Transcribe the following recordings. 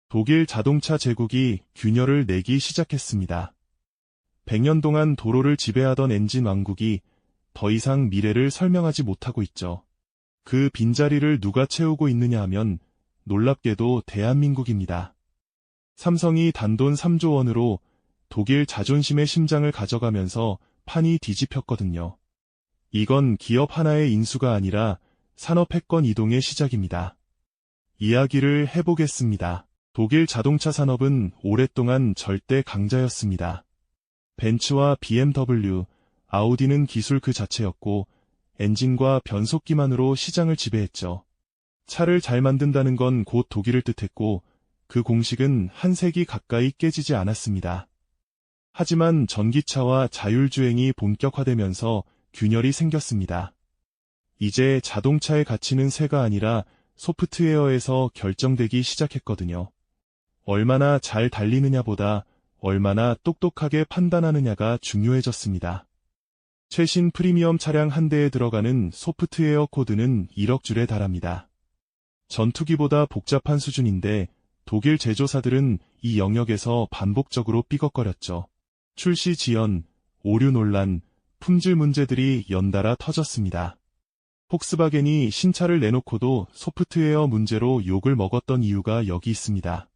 독일 자동차 제국이 균열을 내기 시작했습니다. 100년 동안 도로를 지배하던 엔진 왕국이 더 이상 미래를 설명하지 못하고 있죠. 그 빈자리를 누가 채우고 있느냐 하면 놀랍게도 대한민국입니다. 삼성이 단돈 3조 원으로 독일 자존심의 심장을 가져가면서 판이 뒤집혔거든요. 이건 기업 하나의 인수가 아니라 산업 패권 이동의 시작입니다. 이야기를 해보겠습니다. 독일 자동차 산업은 오랫동안 절대 강자였습니다. 벤츠와 BMW, 아우디는 기술 그 자체였고 엔진과 변속기만으로 시장을 지배했죠. 차를 잘 만든다는 건 곧 독일을 뜻했고 그 공식은 한 세기 가까이 깨지지 않았습니다. 하지만 전기차와 자율주행이 본격화되면서 균열이 생겼습니다. 이제 자동차의 가치는 새가 아니라 소프트웨어에서 결정되기 시작했거든요. 얼마나 잘 달리느냐보다 얼마나 똑똑하게 판단하느냐가 중요해졌습니다. 최신 프리미엄 차량 한 대에 들어가는 소프트웨어 코드는 1억 줄에 달합니다. 전투기보다 복잡한 수준인데 독일 제조사들은 이 영역에서 반복적으로 삐걱거렸죠. 출시 지연, 오류 논란, 품질 문제들이 연달아 터졌습니다. 폭스바겐이 신차를 내놓고도 소프트웨어 문제로 욕을 먹었던 이유가 여기 있습니다.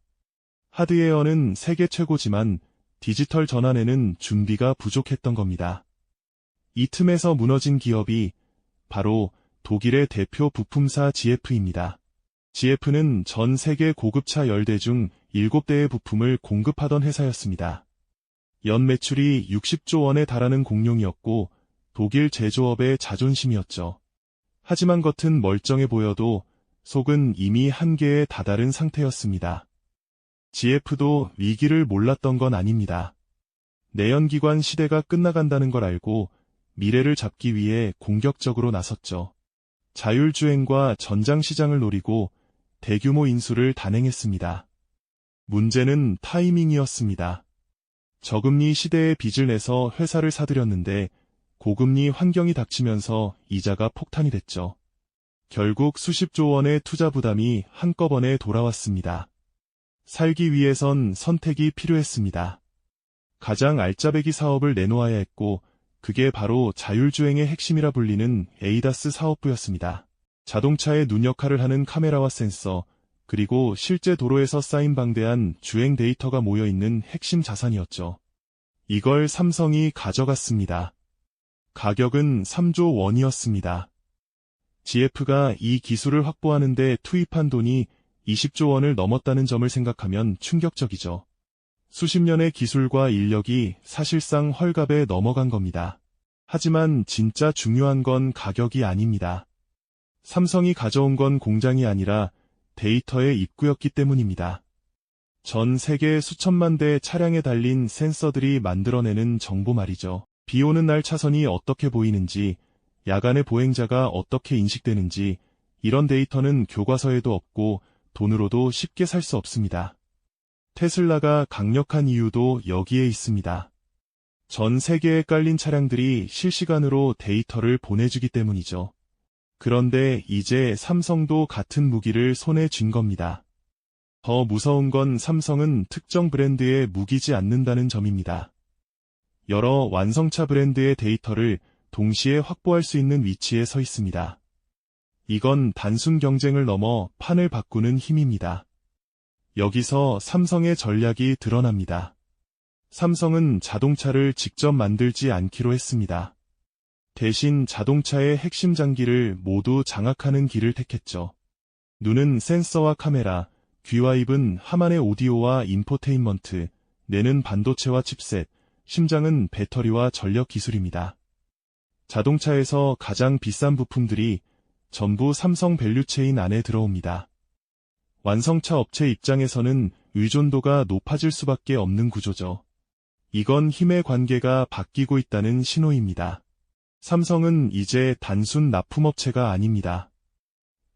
하드웨어는 세계 최고지만 디지털 전환에는 준비가 부족했던 겁니다. 이 틈에서 무너진 기업이 바로 독일의 대표 부품사 GF입니다. GF는 전 세계 고급차 10대 중 7대의 부품을 공급하던 회사였습니다. 연 매출이 60조 원에 달하는 공룡이었고 독일 제조업의 자존심이었죠. 하지만 겉은 멀쩡해 보여도 속은 이미 한계에 다다른 상태였습니다. GF도 위기를 몰랐던 건 아닙니다. 내연기관 시대가 끝나간다는 걸 알고 미래를 잡기 위해 공격적으로 나섰죠. 자율주행과 전장시장을 노리고 대규모 인수를 단행했습니다. 문제는 타이밍이었습니다. 저금리 시대에 빚을 내서 회사를 사들였는데 고금리 환경이 닥치면서 이자가 폭탄이 됐죠. 결국 수십조 원의 투자 부담이 한꺼번에 돌아왔습니다. 살기 위해선 선택이 필요했습니다. 가장 알짜배기 사업을 내놓아야 했고 그게 바로 자율주행의 핵심이라 불리는 에이다스 사업부였습니다. 자동차의 눈 역할을 하는 카메라와 센서, 그리고 실제 도로에서 쌓인 방대한 주행 데이터가 모여있는 핵심 자산이었죠. 이걸 삼성이 가져갔습니다. 가격은 3조 원이었습니다. GF가 이 기술을 확보하는 데 투입한 돈이 20조 원을 넘었다는 점을 생각하면 충격적이죠. 수십 년의 기술과 인력이 사실상 헐값에 넘어간 겁니다. 하지만 진짜 중요한 건 가격이 아닙니다. 삼성이 가져온 건 공장이 아니라 데이터의 입구였기 때문입니다. 전 세계 수천만 대 차량에 달린 센서들이 만들어내는 정보 말이죠. 비 오는 날 차선이 어떻게 보이는지, 야간에 보행자가 어떻게 인식되는지, 이런 데이터는 교과서에도 없고 돈으로도 쉽게 살 수 없습니다. 테슬라가 강력한 이유도 여기에 있습니다. 전 세계에 깔린 차량들이 실시간으로 데이터를 보내주기 때문이죠. 그런데 이제 삼성도 같은 무기를 손에 쥔 겁니다. 더 무서운 건 삼성은 특정 브랜드에 무기지 않는다는 점입니다. 여러 완성차 브랜드의 데이터를 동시에 확보할 수 있는 위치에 서 있습니다. 이건 단순 경쟁을 넘어 판을 바꾸는 힘입니다. 여기서 삼성의 전략이 드러납니다. 삼성은 자동차를 직접 만들지 않기로 했습니다. 대신 자동차의 핵심 장기를 모두 장악하는 길을 택했죠. 눈은 센서와 카메라, 귀와 입은 하만의 오디오와 인포테인먼트, 뇌는 반도체와 칩셋, 심장은 배터리와 전력 기술입니다. 자동차에서 가장 비싼 부품들이 전부 삼성 밸류체인 안에 들어옵니다. 완성차 업체 입장에서는 의존도가 높아질 수밖에 없는 구조죠. 이건 힘의 관계가 바뀌고 있다는 신호입니다. 삼성은 이제 단순 납품업체가 아닙니다.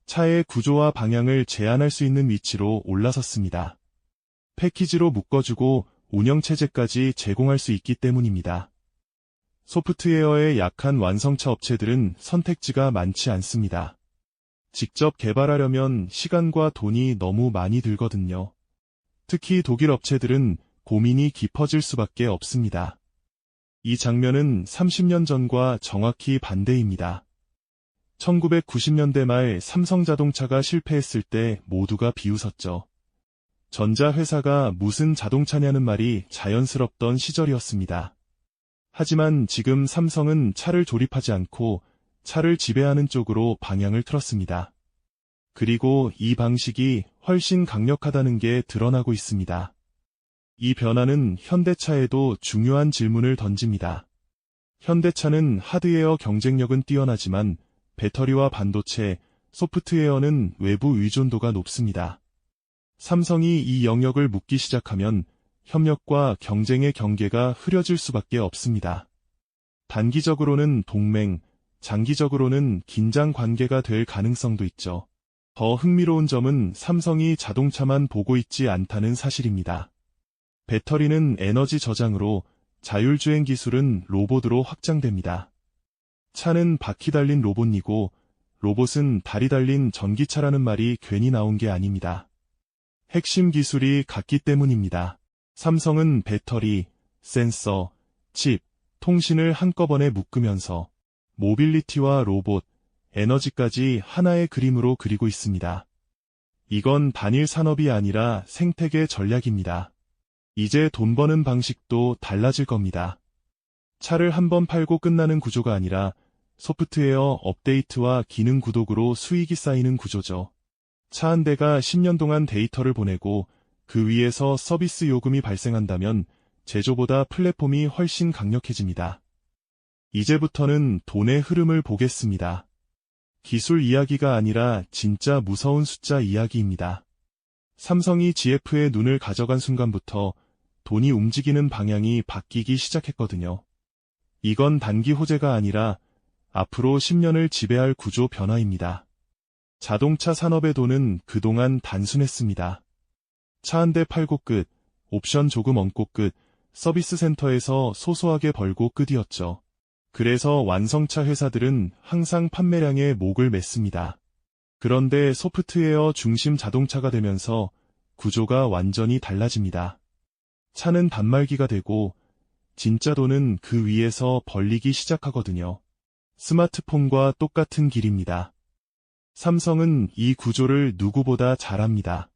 차의 구조와 방향을 제한할 수 있는 위치로 올라섰습니다. 패키지로 묶어주고 운영체제까지 제공할 수 있기 때문입니다. 소프트웨어에 약한 완성차 업체들은 선택지가 많지 않습니다. 직접 개발하려면 시간과 돈이 너무 많이 들거든요. 특히 독일 업체들은 고민이 깊어질 수밖에 없습니다. 이 장면은 30년 전과 정확히 반대입니다. 1990년대 말 삼성자동차가 실패했을 때 모두가 비웃었죠. 전자회사가 무슨 자동차냐는 말이 자연스럽던 시절이었습니다. 하지만 지금 삼성은 차를 조립하지 않고 차를 지배하는 쪽으로 방향을 틀었습니다. 그리고 이 방식이 훨씬 강력하다는 게 드러나고 있습니다. 이 변화는 현대차에도 중요한 질문을 던집니다. 현대차는 하드웨어 경쟁력은 뛰어나지만 배터리와 반도체, 소프트웨어는 외부 의존도가 높습니다. 삼성이 이 영역을 묻기 시작하면 협력과 경쟁의 경계가 흐려질 수밖에 없습니다. 단기적으로는 동맹, 장기적으로는 긴장 관계가 될 가능성도 있죠. 더 흥미로운 점은 삼성이 자동차만 보고 있지 않다는 사실입니다. 배터리는 에너지 저장으로, 자율주행 기술은 로봇으로 확장됩니다. 차는 바퀴 달린 로봇이고 로봇은 다리 달린 전기차라는 말이 괜히 나온 게 아닙니다. 핵심 기술이 같기 때문입니다. 삼성은 배터리, 센서, 칩, 통신을 한꺼번에 묶으면서 모빌리티와 로봇, 에너지까지 하나의 그림으로 그리고 있습니다. 이건 단일 산업이 아니라 생태계 전략입니다. 이제 돈 버는 방식도 달라질 겁니다. 차를 한번 팔고 끝나는 구조가 아니라 소프트웨어 업데이트와 기능 구독으로 수익이 쌓이는 구조죠. 차 한 대가 10년 동안 데이터를 보내고 그 위에서 서비스 요금이 발생한다면 제조보다 플랫폼이 훨씬 강력해집니다. 이제부터는 돈의 흐름을 보겠습니다. 기술 이야기가 아니라 진짜 무서운 숫자 이야기입니다. 삼성이 GF의 눈을 가져간 순간부터 돈이 움직이는 방향이 바뀌기 시작했거든요. 이건 단기 호재가 아니라 앞으로 10년을 지배할 구조 변화입니다. 자동차 산업의 돈은 그동안 단순했습니다. 차 한 대 팔고 끝, 옵션 조금 얹고 끝, 서비스 센터에서 소소하게 벌고 끝이었죠. 그래서 완성차 회사들은 항상 판매량에 목을 맸습니다. 그런데 소프트웨어 중심 자동차가 되면서 구조가 완전히 달라집니다. 차는 단말기가 되고 진짜 돈은 그 위에서 벌리기 시작하거든요. 스마트폰과 똑같은 길입니다. 삼성은 이 구조를 누구보다 잘합니다.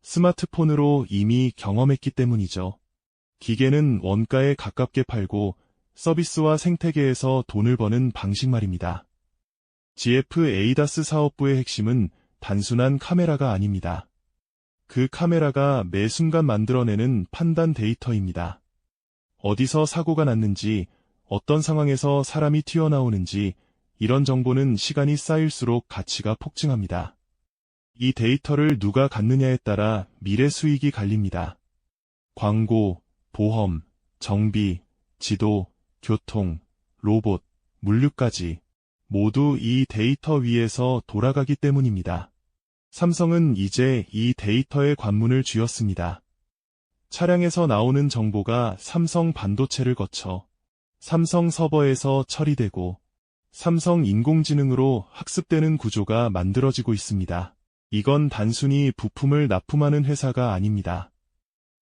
스마트폰으로 이미 경험했기 때문이죠. 기계는 원가에 가깝게 팔고 서비스와 생태계에서 돈을 버는 방식 말입니다. GF 에이다스 사업부의 핵심은 단순한 카메라가 아닙니다. 그 카메라가 매 순간 만들어내는 판단 데이터입니다. 어디서 사고가 났는지, 어떤 상황에서 사람이 튀어나오는지, 이런 정보는 시간이 쌓일수록 가치가 폭증합니다. 이 데이터를 누가 갖느냐에 따라 미래 수익이 갈립니다. 광고, 보험, 정비, 지도, 교통, 로봇, 물류까지 모두 이 데이터 위에서 돌아가기 때문입니다. 삼성은 이제 이 데이터의 관문을 쥐었습니다. 차량에서 나오는 정보가 삼성 반도체를 거쳐 삼성 서버에서 처리되고 삼성 인공지능으로 학습되는 구조가 만들어지고 있습니다. 이건 단순히 부품을 납품하는 회사가 아닙니다.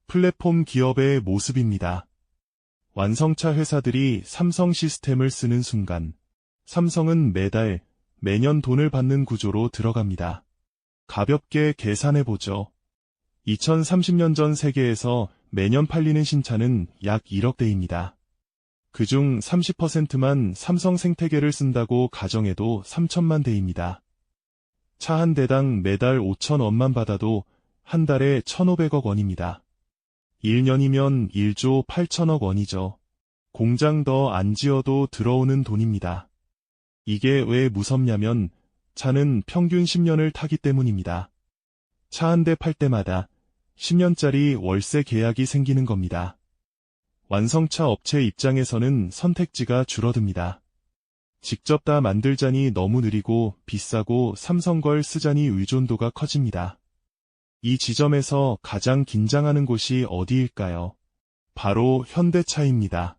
플랫폼 기업의 모습입니다. 완성차 회사들이 삼성 시스템을 쓰는 순간 삼성은 매달, 매년 돈을 받는 구조로 들어갑니다. 가볍게 계산해보죠. 2030년 전 세계에서 매년 팔리는 신차는 약 1억 대입니다. 그중 30%만 삼성 생태계를 쓴다고 가정해도 3천만 대입니다. 차 한 대당 매달 5천원만 받아도 한 달에 1,500억 원입니다. 1년이면 1조 8천억 원이죠. 공장 더 안 지어도 들어오는 돈입니다. 이게 왜 무섭냐면 차는 평균 10년을 타기 때문입니다. 차 한 대 팔 때마다 10년짜리 월세 계약이 생기는 겁니다. 완성차 업체 입장에서는 선택지가 줄어듭니다. 직접 다 만들자니 너무 느리고 비싸고 삼성 걸 쓰자니 의존도가 커집니다. 이 지점에서 가장 긴장하는 곳이 어디일까요? 바로 현대차입니다.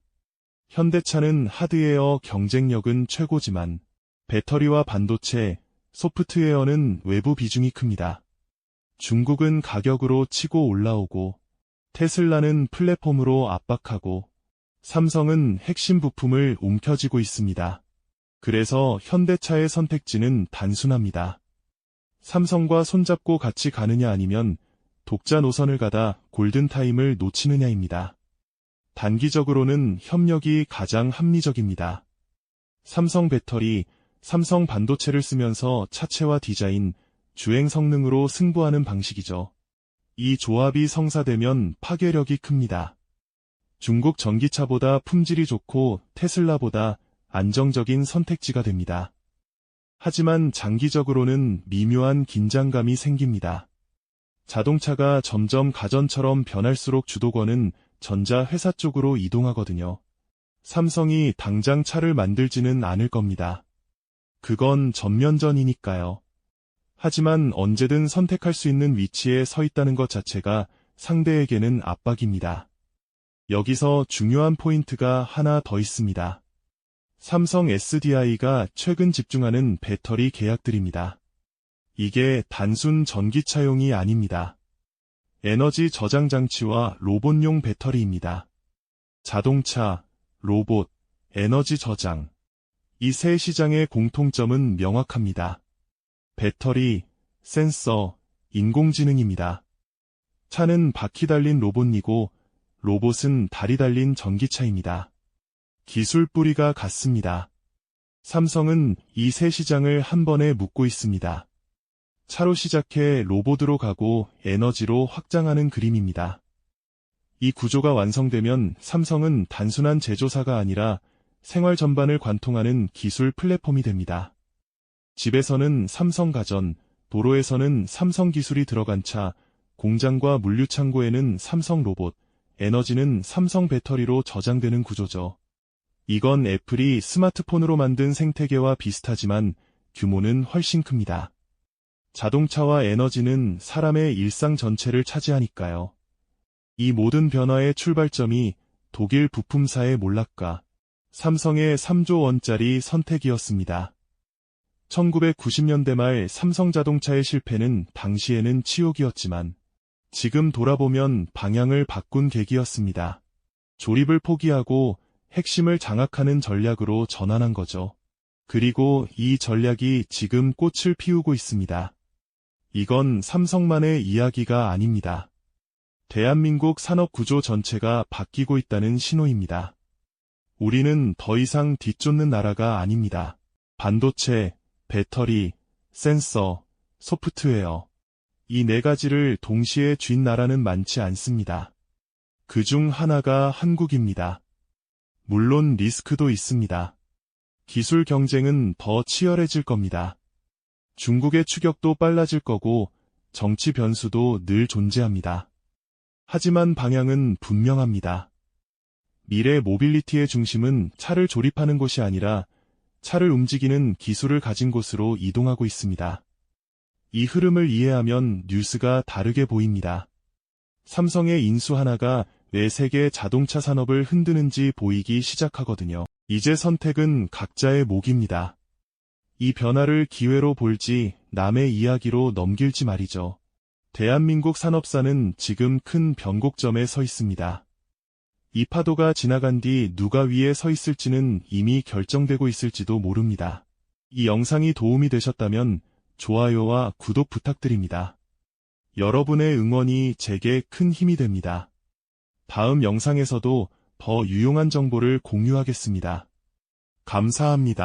현대차는 하드웨어 경쟁력은 최고지만 배터리와 반도체, 소프트웨어는 외부 비중이 큽니다. 중국은 가격으로 치고 올라오고, 테슬라는 플랫폼으로 압박하고, 삼성은 핵심 부품을 움켜쥐고 있습니다. 그래서 현대차의 선택지는 단순합니다. 삼성과 손잡고 같이 가느냐 아니면 독자 노선을 가다 골든타임을 놓치느냐입니다. 단기적으로는 협력이 가장 합리적입니다. 삼성 배터리, 삼성 반도체를 쓰면서 차체와 디자인, 주행 성능으로 승부하는 방식이죠. 이 조합이 성사되면 파괴력이 큽니다. 중국 전기차보다 품질이 좋고 테슬라보다 안정적인 선택지가 됩니다. 하지만 장기적으로는 미묘한 긴장감이 생깁니다. 자동차가 점점 가전처럼 변할수록 주도권은 전자 회사 쪽으로 이동하거든요. 삼성이 당장 차를 만들지는 않을 겁니다. 그건 전면전이니까요. 하지만 언제든 선택할 수 있는 위치에 서 있다는 것 자체가 상대에게는 압박입니다. 여기서 중요한 포인트가 하나 더 있습니다. 삼성 SDI가 최근 집중하는 배터리 계약들입니다. 이게 단순 전기차용이 아닙니다. 에너지 저장 장치와 로봇용 배터리입니다. 자동차, 로봇, 에너지 저장. 이 세 시장의 공통점은 명확합니다. 배터리, 센서, 인공지능입니다. 차는 바퀴 달린 로봇이고 로봇은 다리 달린 전기차입니다. 기술 뿌리가 같습니다. 삼성은 이 세 시장을 한 번에 묶고 있습니다. 차로 시작해 로봇으로 가고 에너지로 확장하는 그림입니다. 이 구조가 완성되면 삼성은 단순한 제조사가 아니라 생활 전반을 관통하는 기술 플랫폼이 됩니다. 집에서는 삼성 가전, 도로에서는 삼성 기술이 들어간 차, 공장과 물류 창고에는 삼성 로봇, 에너지는 삼성 배터리로 저장되는 구조죠. 이건 애플이 스마트폰으로 만든 생태계와 비슷하지만 규모는 훨씬 큽니다. 자동차와 에너지는 사람의 일상 전체를 차지하니까요. 이 모든 변화의 출발점이 독일 부품사의 몰락과 삼성의 3조 원짜리 선택이었습니다. 1990년대 말 삼성자동차의 실패는 당시에는 치욕이었지만 지금 돌아보면 방향을 바꾼 계기였습니다. 조립을 포기하고 핵심을 장악하는 전략으로 전환한 거죠. 그리고 이 전략이 지금 꽃을 피우고 있습니다. 이건 삼성만의 이야기가 아닙니다. 대한민국 산업 구조 전체가 바뀌고 있다는 신호입니다. 우리는 더 이상 뒤쫓는 나라가 아닙니다. 반도체, 배터리, 센서, 소프트웨어. 이 네 가지를 동시에 쥔 나라는 많지 않습니다. 그중 하나가 한국입니다. 물론 리스크도 있습니다. 기술 경쟁은 더 치열해질 겁니다. 중국의 추격도 빨라질 거고 정치 변수도 늘 존재합니다. 하지만 방향은 분명합니다. 미래 모빌리티의 중심은 차를 조립하는 곳이 아니라 차를 움직이는 기술을 가진 곳으로 이동하고 있습니다. 이 흐름을 이해하면 뉴스가 다르게 보입니다. 삼성의 인수 하나가 왜 세계 자동차 산업을 흔드는지 보이기 시작하거든요. 이제 선택은 각자의 몫입니다. 이 변화를 기회로 볼지 남의 이야기로 넘길지 말이죠. 대한민국 산업사는 지금 큰 변곡점에 서 있습니다. 이 파도가 지나간 뒤 누가 위에 서 있을지는 이미 결정되고 있을지도 모릅니다. 이 영상이 도움이 되셨다면 좋아요와 구독 부탁드립니다. 여러분의 응원이 제게 큰 힘이 됩니다. 다음 영상에서도 더 유용한 정보를 공유하겠습니다. 감사합니다.